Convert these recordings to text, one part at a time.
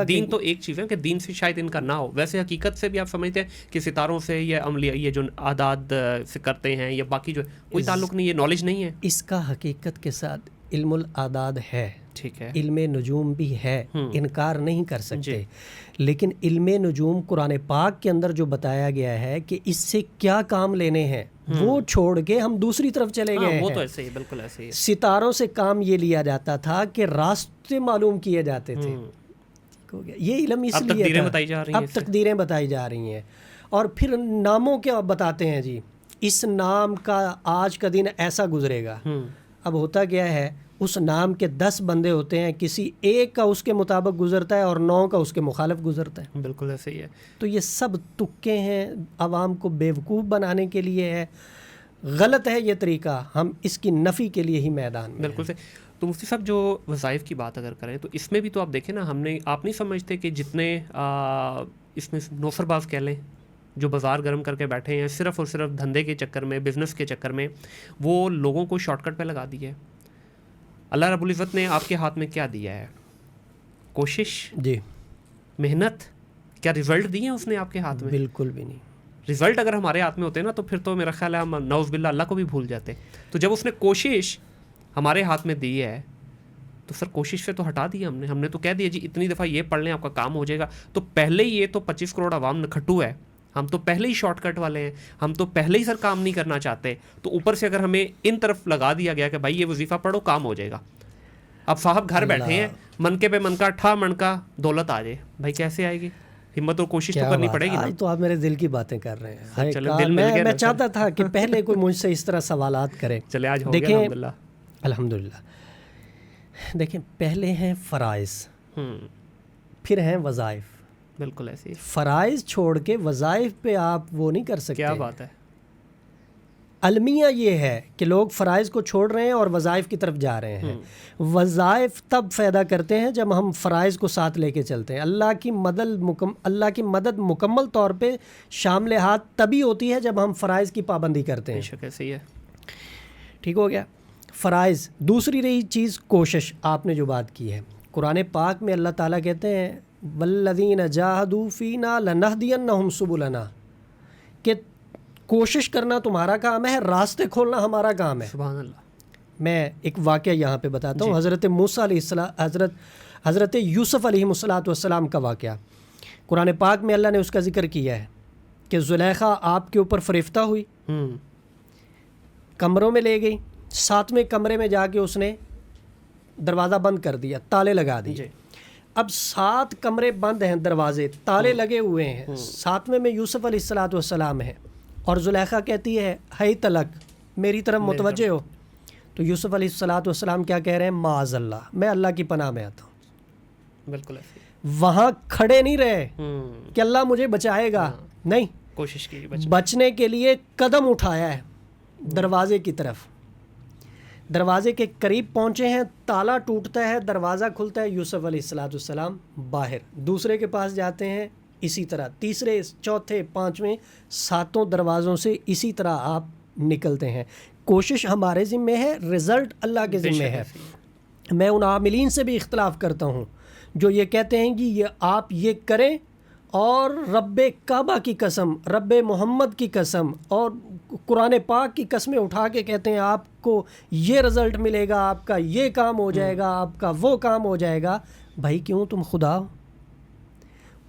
دین تو ایک چیز ہے کہ دین سے شاید ان کا نہ ہو، ویسے حقیقت سے بھی آپ سمجھتے ہیں کہ ستاروں سے یا عملی یہ جو اعداد سے کرتے ہیں یا باقی جو کوئی تعلق نہیں ہے، نالج نہیں ہے اس کا حقیقت کے ساتھ علم الاعداد ہے، ٹھیک ہے، علم نجوم بھی ہے، انکار نہیں کر سکتے، لیکن علم نجوم قرآن پاک کے اندر جو بتایا گیا ہے کہ اس سے کیا کام لینے ہیں وہ چھوڑ کے ہم دوسری طرف چلے گئے ہیں۔ وہ تو ایسے ہی، بالکل ایسے ہی۔ ستاروں سے کام یہ لیا جاتا تھا کہ راستے معلوم کیے جاتے تھے، یہ علم اس لیے تقدیریں بتائی جا رہی ہیں، اب تقدیریں بتائی جا رہی ہیں، اور پھر ناموں کیا بتاتے ہیں جی، اس نام کا آج کا دن ایسا گزرے گا۔ اب ہوتا کیا ہے، اس نام کے 10 بندے ہوتے ہیں، کسی ایک کا اس کے مطابق گزرتا ہے اور 9 کا اس کے مخالف گزرتا ہے۔ بالکل ایسے ہی ہے۔ تو یہ سب تکے ہیں، عوام کو بیوقوف بنانے کے لیے ہے، غلط ہے یہ طریقہ، ہم اس کی نفی کے لیے ہی میدان میں۔ بالکل سے۔ تو مفتی صاحب جو وظائف کی بات اگر کریں تو اس میں بھی تو آپ دیکھیں نا، آپ نہیں سمجھتے کہ جتنے اس میں نوفر باز کہہ لیں جو بازار گرم کر کے بیٹھے ہیں صرف اور صرف دھندے کے چکر میں، بزنس کے چکر میں، وہ لوگوں کو شارٹ کٹ پہ لگا دیا ہے۔ اللہ رب العزت نے آپ کے ہاتھ میں کیا دیا ہے؟ کوشش، جی، محنت، کیا رزلٹ دیے ہیں اس نے آپ کے ہاتھ میں؟ بالکل بھی نہیں۔ رزلٹ اگر ہمارے ہاتھ میں ہوتے نا تو پھر تو میرا خیال ہے ہم نعوذ باللہ اللہ کو بھی بھول جاتے۔ تو جب اس نے کوشش ہمارے ہاتھ میں دی ہے تو سر کوشش سے تو ہٹا دیا ہم نے تو کہہ دیا جی اتنی دفعہ یہ پڑھ لیں آپ کا کام ہو جائے گا۔ تو پہلے ہی یہ تو 25 کروڑ عوام نکھٹو ہے، ہم تو پہلے ہی شارٹ کٹ والے ہیں، ہم تو پہلے ہی سر کام نہیں کرنا چاہتے، تو اوپر سے اگر ہمیں ان طرف لگا دیا گیا کہ بھائی یہ وظیفہ پڑھو کام ہو جائے گا۔ اب صاحب گھر بیٹھے ہیں، منکے پہ منکا ٹھا منکا دولت آ جائے، بھائی کیسے آئے گی؟ ہمت اور کوشش تو کرنی پڑے گی نا۔ آج تو آپ میرے دل کی باتیں کر رہے ہیں، میں چاہتا تھا کہ پہلے کوئی مجھ سے اس طرح سوالات کرے۔ چلے آج ہو گیا الحمدللہ۔ الحمدللہ۔ دیکھیں، پہلے ہیں فرائض، پھر ہیں وظائف۔ بالکل ایسے ہی۔ فرائض چھوڑ کے وظائف پہ آپ وہ نہیں کر سکتے۔ کیا بات ہے۔ المیہ یہ ہے کہ لوگ فرائض کو چھوڑ رہے ہیں اور وظائف کی طرف جا رہے ہیں۔ وظائف تب فائدہ کرتے ہیں جب ہم فرائض کو ساتھ لے کے چلتے ہیں۔ اللہ کی مدد مکمل طور پہ شامل ہاتھ تبھی ہوتی ہے جب ہم فرائض کی پابندی کرتے ہیں۔ بے شک ایسے ہی ہے۔ ٹھیک ہو گیا فرائض۔ دوسری رہی چیز کوشش، آپ نے جو بات کی ہے، قرآن پاک میں اللہ تعالیٰ کہتے ہیں والذین جاہدوا فینا لنہدینہم سبلنا، کہ کوشش کرنا تمہارا کام ہے، راستے کھولنا ہمارا کام ہے۔ سبحان اللہ۔ میں ایک واقعہ یہاں پہ بتاتا ہوں، حضرت موسیٰ علیہ السلام، حضرت یوسف علیہ السلام کا واقعہ قرآن پاک میں اللہ نے اس کا ذکر کیا ہے کہ زلیخا آپ کے اوپر فریفتہ ہوئی، کمروں میں لے گئی، 7ویں کمرے میں جا کے اس نے دروازہ بند کر دیا، تالے لگا دیے۔ اب 7 کمرے بند ہیں، دروازے تالے لگے ہوئے ہیں، 7ویں میں یوسف علیہ السلام ہے، اور زلیخا کہتی ہے ہی تلک، میری طرف متوجہ ہو۔ تو یوسف علیہ السلام کیا کہہ رہے ہیں؟ معاذ اللہ، میں اللہ کی پناہ میں آتا ہوں۔ بالکل ایسے۔ وہاں کھڑے نہیں رہے کہ اللہ مجھے بچائے گا، نہیں، کوشش کی بچنے کے لیے قدم اٹھایا ہے دروازے کی طرف۔ دروازے کے قریب پہنچے ہیں، تالا ٹوٹتا ہے، دروازہ کھلتا ہے، یوسف علیہ السلام باہر، دوسرے کے پاس جاتے ہیں، اسی طرح تیسرے، چوتھے، 5ویں، 7 دروازوں سے اسی طرح آپ نکلتے ہیں۔ کوشش ہمارے ذمے ہے، رزلٹ اللہ کے ذمے ہے۔ میں ان عاملین سے بھی اختلاف کرتا ہوں جو یہ کہتے ہیں کہ یہ آپ یہ کریں، اور رب کعبہ کی قسم، رب محمد کی قسم اور قرآن پاک کی قسمیں اٹھا کے کہتے ہیں آپ کو یہ رزلٹ ملے گا، آپ کا یہ کام ہو جائے گا، آپ کا وہ کام ہو جائے گا۔ بھائی کیوں؟ تم خدا ہو،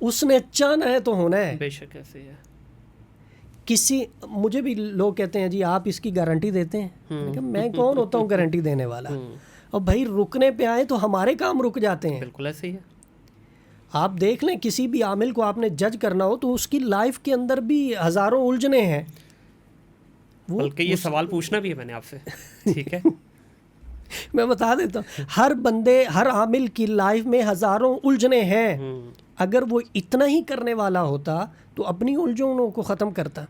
اس نے چاہنا ہے تو ہونا ہے۔ بے شک ایسے ہے۔ مجھے بھی لوگ کہتے ہیں جی آپ اس کی گارنٹی دیتے ہیں، میں کون ہوتا ہوں گارنٹی دینے والا؟ اور بھائی رکنے پہ آئے تو ہمارے کام رک جاتے ہیں۔ بالکل ایسے ہی ہے۔ آپ دیکھ لیں، کسی بھی عامل کو آپ نے جج کرنا ہو تو اس کی لائف کے اندر بھی ہزاروں الجھنیں ہیں۔ بلکہ یہ سوال پوچھنا بھی ہے میں نے آپ سے، ٹھیک ہے؟ میں بتا دیتا ہوں، ہر بندے، ہر عامل کی لائف میں ہزاروں الجھنیں ہیں۔ اگر وہ اتنا ہی کرنے والا ہوتا تو اپنی الجھنوں کو ختم کرتا۔